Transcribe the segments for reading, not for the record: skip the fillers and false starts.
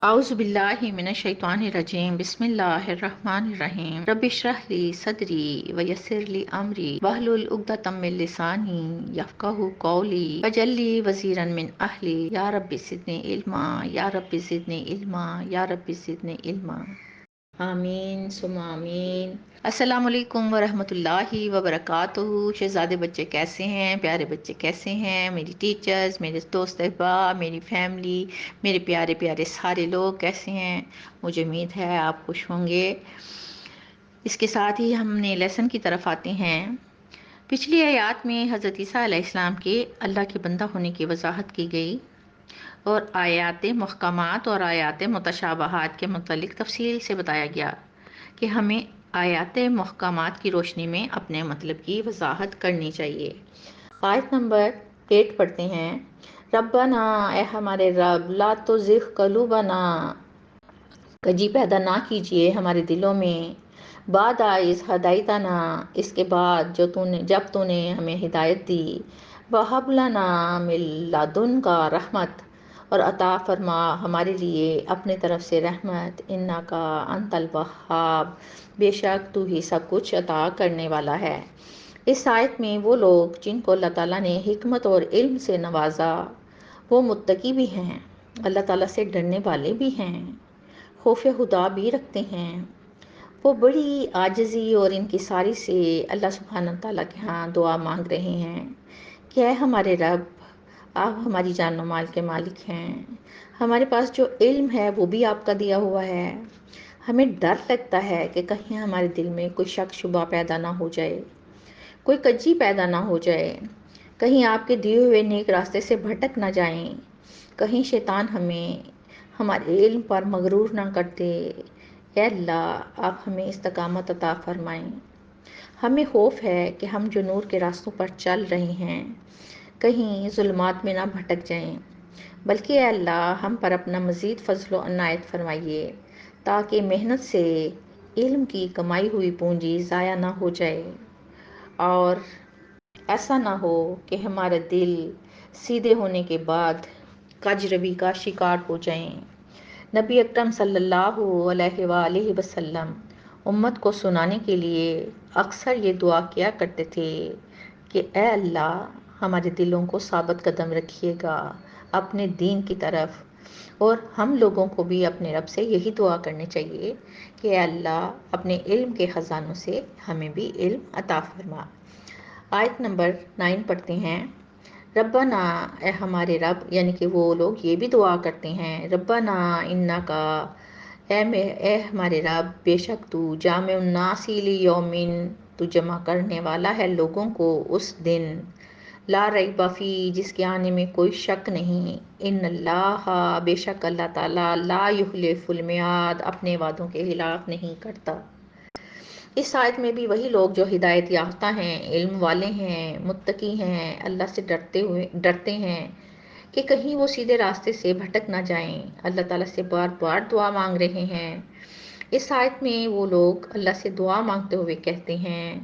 اعوذ باللہ من الشیطان الرجیم بسم اللہ الرحمن الرحیم رب اشرح لی صدری ویسر لی امری واحلل عقدۃ من لسانی یفقہوا قولی واجعل لی وزیرا من اہلی یا رب زدنی علما یا رب زدنی علما یا رب زدنی علما آمین ثم آمین۔ السلام علیکم ورحمۃ اللہ وبرکاتہ۔ شہزادے بچے کیسے ہیں؟ پیارے بچے کیسے ہیں؟ میری ٹیچرز، میرے دوست احباب، میری فیملی، میرے پیارے پیارے سارے لوگ کیسے ہیں؟ مجھے امید ہے آپ خوش ہوں گے۔ اس کے ساتھ ہی ہم نے لیسن کی طرف آتے ہیں۔ پچھلی آیات میں حضرت عیسیٰ علیہ السلام کے اللہ کے بندہ ہونے کی وضاحت کی گئی اور آیات محکمات اور آیات متشابہات کے متعلق تفصیل سے بتایا گیا کہ ہمیں آیات محکمات کی روشنی میں اپنے مطلب کی وضاحت کرنی چاہیے۔ آیت نمبر 8 پڑھتے ہیں۔ ربنا، اے ہمارے رب، لا تزغ قلوبنا، کجی پیدا نہ کیجیے ہمارے دلوں میں، بعد از ہدایتنا، اس کے بعد جب تو نے ہمیں ہدایت دی، وہب لنا من لدنک رحمت، اور عطا فرما ہمارے لیے اپنے طرف سے رحمت، انکا انت الوہاب، بے شک تو ہی سب کچھ عطا کرنے والا ہے۔ اس آیت میں وہ لوگ جن کو اللہ تعالیٰ نے حکمت اور علم سے نوازا وہ متقی بھی ہیں، اللہ تعالیٰ سے ڈرنے والے بھی ہیں، خوف خدا بھی رکھتے ہیں۔ وہ بڑی عاجزی اور انکساری سے اللہ سبحانہ تعالیٰ کے ہاں دعا مانگ رہے ہیں کہ اے ہمارے رب، آپ ہماری جان و مال کے مالک ہیں، ہمارے پاس جو علم ہے وہ بھی آپ کا دیا ہوا ہے، ہمیں ڈر لگتا ہے کہ کہیں ہمارے دل میں کوئی شک شبہ پیدا نہ ہو جائے، کوئی کجی پیدا نہ ہو جائے، کہیں آپ کے دیے ہوئے نیک راستے سے بھٹک نہ جائیں، کہیں شیطان ہمیں ہمارے علم پر مغرور نہ کر دے۔ اے اللہ، آپ ہمیں استقامت عطا فرمائیں۔ ہمیں خوف ہے کہ ہم جو نور کے راستوں پر چل رہے ہیں کہیں ظلمات میں نہ بھٹک جائیں، بلکہ اے اللہ ہم پر اپنا مزید فضل و عنایت فرمائیے تاکہ محنت سے علم کی کمائی ہوئی پونجی ضائع نہ ہو جائے اور ایسا نہ ہو کہ ہمارا دل سیدھے ہونے کے بعد کج روی کا شکار ہو جائیں۔ نبی اکرم صلی اللہ علیہ وآلہ وسلم امت کو سنانے کے لیے اکثر یہ دعا کیا کرتے تھے کہ اے اللہ ہمارے دلوں کو ثابت قدم رکھیے گا اپنے دین کی طرف، اور ہم لوگوں کو بھی اپنے رب سے یہی دعا کرنی چاہیے کہ اے اللہ اپنے علم کے خزانوں سے ہمیں بھی علم عطا فرما۔ آیت نمبر 9 پڑھتے ہیں۔ ربنا، اے ہمارے رب، یعنی کہ وہ لوگ یہ بھی دعا کرتے ہیں، ربنا انکا، اے ہمارے رب، بے شک تو جامع الناس لیومن، تو جمع کرنے والا ہے لوگوں کو اس دن، لا ریب فی، جس کے آنے میں کوئی شک نہیں، ان اللہ، بے شک اللہ تعالیٰ، لا یخلف المیعاد، اپنے وعدوں کے خلاف نہیں کرتا۔ اس آیت میں بھی وہی لوگ جو ہدایت یافتہ ہیں، علم والے ہیں، متقی ہیں، اللہ سے ڈرتے ہیں کہ کہیں وہ سیدھے راستے سے بھٹک نہ جائیں، اللہ تعالیٰ سے بار بار دعا مانگ رہے ہیں۔ اس آیت میں وہ لوگ اللہ سے دعا مانگتے ہوئے کہتے ہیں،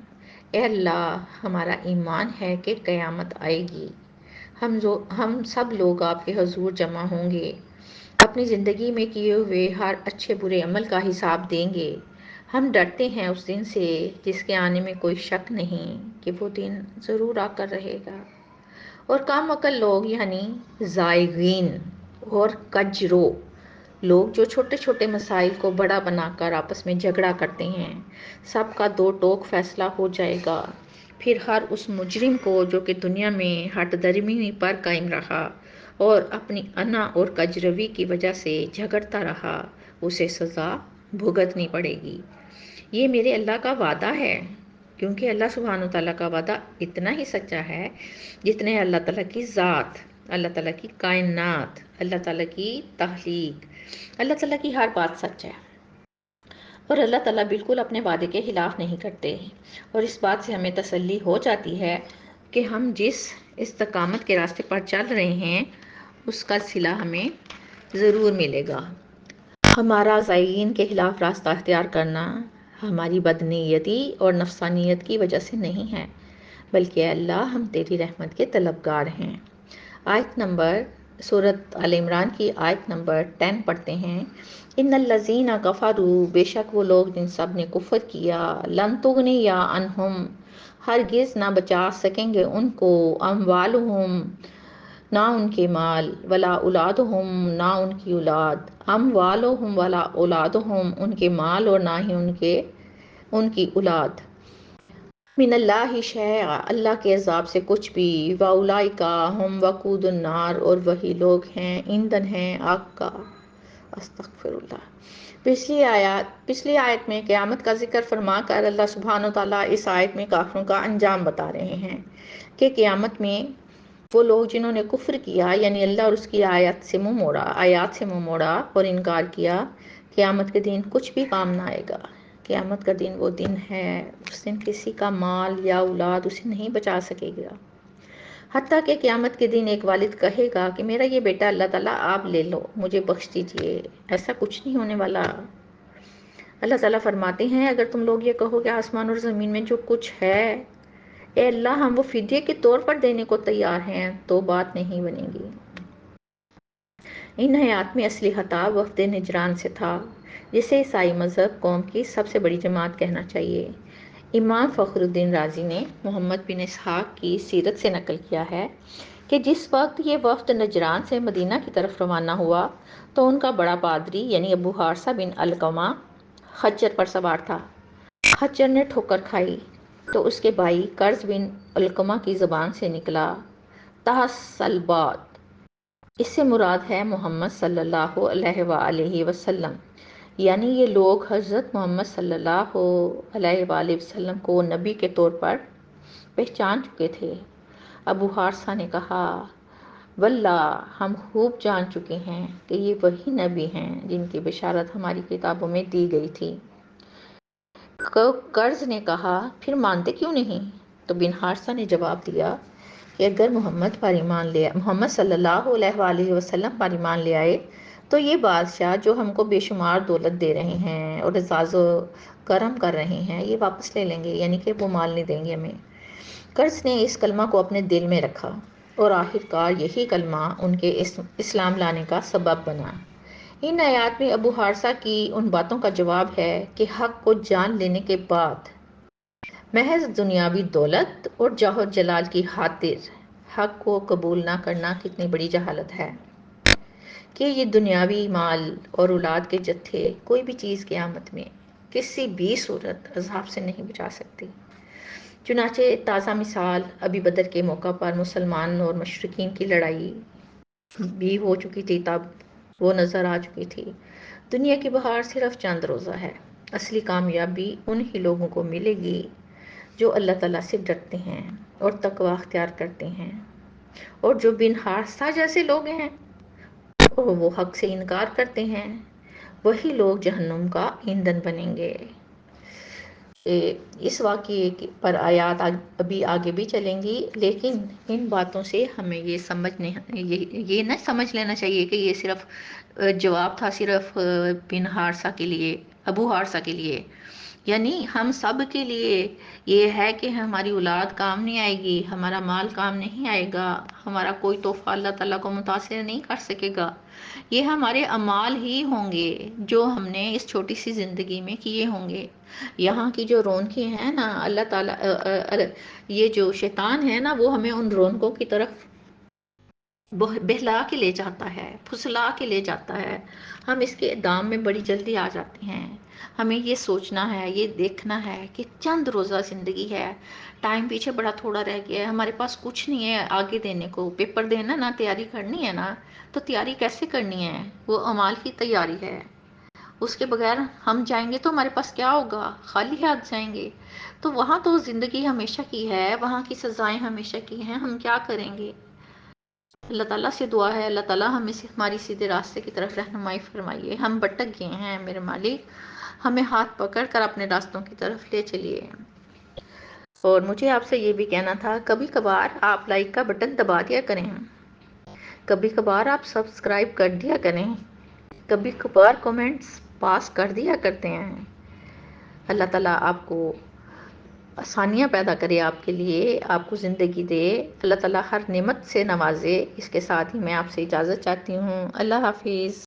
اے اللہ ہمارا ایمان ہے کہ قیامت آئے گی، ہم سب لوگ آپ کے حضور جمع ہوں گے، اپنی زندگی میں کیے ہوئے ہر اچھے برے عمل کا حساب دیں گے۔ ہم ڈرتے ہیں اس دن سے جس کے آنے میں کوئی شک نہیں کہ وہ دن ضرور آ کر رہے گا، اور کم عقل لوگ یعنی زائغین اور کجرو لوگ جو چھوٹے چھوٹے مسائل کو بڑا بنا کر آپس میں جھگڑا کرتے ہیں، سب کا دو ٹوک فیصلہ ہو جائے گا، پھر ہر اس مجرم کو جو کہ دنیا میں ہٹ درمی پر قائم رہا اور اپنی انا اور کجروی کی وجہ سے جھگڑتا رہا، اسے سزا بھگتنی پڑے گی۔ یہ میرے اللہ کا وعدہ ہے، کیونکہ اللہ سبحانہ تعالیٰ کا وعدہ اتنا ہی سچا ہے جتنے اللہ تعالیٰ کی ذات، اللہ تعالیٰ کی کائنات، اللہ تعالیٰ کی تخلیق، اللہ تعالیٰ کی ہر بات سچ ہے، اور اللہ تعالیٰ بالکل اپنے وعدے کے خلاف نہیں کرتے، اور اس بات سے ہمیں تسلی ہو جاتی ہے کہ ہم جس استقامت کے راستے پر چل رہے ہیں اس کا صلہ ہمیں ضرور ملے گا۔ ہمارا زائغین کے خلاف راستہ اختیار کرنا ہماری بدنیتی اور نفسانیت کی وجہ سے نہیں ہے، بلکہ اے اللہ ہم تیری رحمت کے طلبگار ہیں۔ آیت نمبر सूरत आल इमरान की आयत नंबर 10 पढ़ते हैं। इन्नल्लज़ीना कफ़रू, बेशक वो लोग जिन सब ने कुफर किया, लन तुगनी या अनहुम, हरगिज़ ना बचा सकेंगे उनको, अमवालुहुम, ना उनके माल, वला औलादुहुम, ना उनकी औलाद, अमवालुहुम वला औलादुहुम, उनके माल और ना ही उनकी औलाद, मिनल्लाहि शैअ, अल्लाह के अजाब से कुछ भी, व उलाइका हम वकूदुन नार, और वही लोग हैं ईंधन हैं आग का। अस्तगफिरुल्लाह। पिछली आयत में क़यामत का जिक्र फरमा कर अल्लाह सुब्हानो तआला इस आयत में काफिरों का अंजाम बता रहे हैं कि क़यामत में वो लोग जिन्होंने कुफ्र किया, यानी अल्लाह और उसकी आयत से मुंह मोड़ा और इनकार किया, क़यामत के दिन कुछ भी काम ना आएगा। क़यामत का दिन वो दिन है, उस दिन किसी का माल या औलाद उसे नहीं बचा सकेगा। हत्ता कि क़यामत के दिन एक वालिद कहेगा कि मेरा ये बेटा अल्लाह ताला आप ले लो, मुझे बख्श दीजिए। ऐसा कुछ नहीं होने वाला। अल्लाह ताला फरमाते हैं, अगर तुम लोग ये कहो कि आसमान और ज़मीन में जो कुछ है, ए अल्लाह, हम वो फिदिये के तौर पर देने को तैयार हैं, तो बात नहीं बनेगी। इन हयात में असली खताब वफ़द निजरान से था, जिसे ईसाई मज़हब कौम की सबसे बड़ी जमात कहना चाहिए। इमाम फ़खरुद्दीन राज़ी ने मोहम्मद बिन इसहाक़ की सीरत से नकल किया है कि जिस वक्त ये वफ़द नजरान से मदीना की तरफ रवाना हुआ, तो उनका बड़ा पादरी यानी अबू हारसा बिन अलकमा खच्चर पर सवार था। खच्चर ने ठोकर खाई तो उसके भाई कर्ज बिन अलकमा की ज़बान से निकला, तहसलबात। इससे मुराद है मोहम्मद सल्लल्लाहु अलैहि वसल्लम, यानी ये लोग हज़रत मोहम्मद सल्लल्लाहु अलैहि वसल्लम को नबी के तौर पर पहचान चुके थे। अबू हारसा ने कहा, वल्लाह, हम खूब जान चुके हैं कि ये वही नबी हैं जिनकी बिशारत हमारी किताबों में दी गई थी। कर्ज ने कहा, फिर मानते क्यों नहीं? तो बिन हारसा ने जवाब दिया कि अगर मोहम्मद सल्लल्लाहु अलैहि वसल्लम पर ईमान ले आए, तो ये बादशाह जो हमको बेशुमार दौलत दे रहे हैं और एजाज़ो करम कर रहे हैं, ये वापस ले लेंगे, यानी कि वो माल नहीं देंगे हमें। कर्ज ने इस कलमा को अपने दिल में रखा और आखिरकार यही कलमा उनके इस्लाम लाने का सबब बना। इन आयात में अबू हारसा की उन बातों का जवाब है कि हक को जान लेने के बाद महज दुनियावी दौलत और जाहो जलाल की खातिर हक को कबूल ना करना कितनी बड़ी जहालत है, कि ये दुनियावी माल और औलाद के जत्थे कोई भी चीज़ क़यामत में किसी भी सूरत अज़ाब से नहीं बचा सकती। चुनाचे ताज़ा मिसाल अभी बदर के मौका पर मुसलमान और मुशरिकीन की लड़ाई भी हो चुकी थी, तब वो नज़र आ चुकी थी। दुनिया की बहार सिर्फ चंद रोज़ा है। असली कामयाबी उन ही लोगों को मिलेगी जो अल्लाह ताला से डरते हैं और तकवा अख्तियार करते हैं, और जो बिन हारसा जैसे लोग हैं और वो हक से इनकार करते हैं, वही लोग जहन्नुम का ईंधन बनेंगे। इस वाक़ये पर आयात अभी आगे भी चलेंगी, लेकिन इन बातों से हमें ये न समझ लेना चाहिए कि ये सिर्फ जवाब था सिर्फ बिन हारसा के लिए, अबू हारसा के लिए। यानी हम सब के लिए ये है कि हमारी औलाद काम नहीं आएगी, हमारा माल काम नहीं आएगा, हमारा कोई तोहफा अल्लाह ताला को मुतासिर नहीं कर सकेगा। ये हमारे अमाल ही होंगे जो हमने इस छोटी सी ज़िंदगी में किए होंगे। यहाँ की जो रौनकें हैं ना, अल्लाह ताला ये जो शैतान है ना, वो हमें उन रौनकों की तरफ बहला के ले जाता है, फुसला के ले जाता है। हम इसके दाम में बड़ी जल्दी आ जाते हैं। हमें ये सोचना है, ये देखना है कि चंद रोज़ा ज़िंदगी है, टाइम पीछे बड़ा थोड़ा रह गया है, हमारे पास कुछ नहीं है आगे देने को। पेपर देना ना, तैयारी करनी है ना, तो तैयारी कैसे करनी है? वो अमाल की तैयारी है। उसके बगैर हम जाएंगे तो हमारे पास क्या होगा? खाली हाथ जाएंगे। तो वहाँ तो ज़िंदगी हमेशा की है, वहाँ की सज़ाएं हमेशा की हैं, हम क्या करेंगे? अल्लाह ताला से दुआ है, अल्लाह ताला हमें से हमारी सीधे रास्ते की तरफ रहनुमाई फरमाइए। हम भटक गए हैं मेरे मालिक, हमें हाथ पकड़ कर अपने रास्तों की तरफ ले चलिए। और मुझे आपसे ये भी कहना था, कभी कभार आप लाइक का बटन दबा दिया करें, कभी कभार आप सब्सक्राइब कर दिया करें, कभी कभार कमेंट्स पास कर दिया करते हैं। अल्लाह ताला आपको آسانیاں پیدا کرے آپ کے لیے، آپ کو زندگی دے، اللہ تعالیٰ ہر نعمت سے نوازے۔ اس کے ساتھ ہی میں آپ سے اجازت چاہتی ہوں۔ اللہ حافظ۔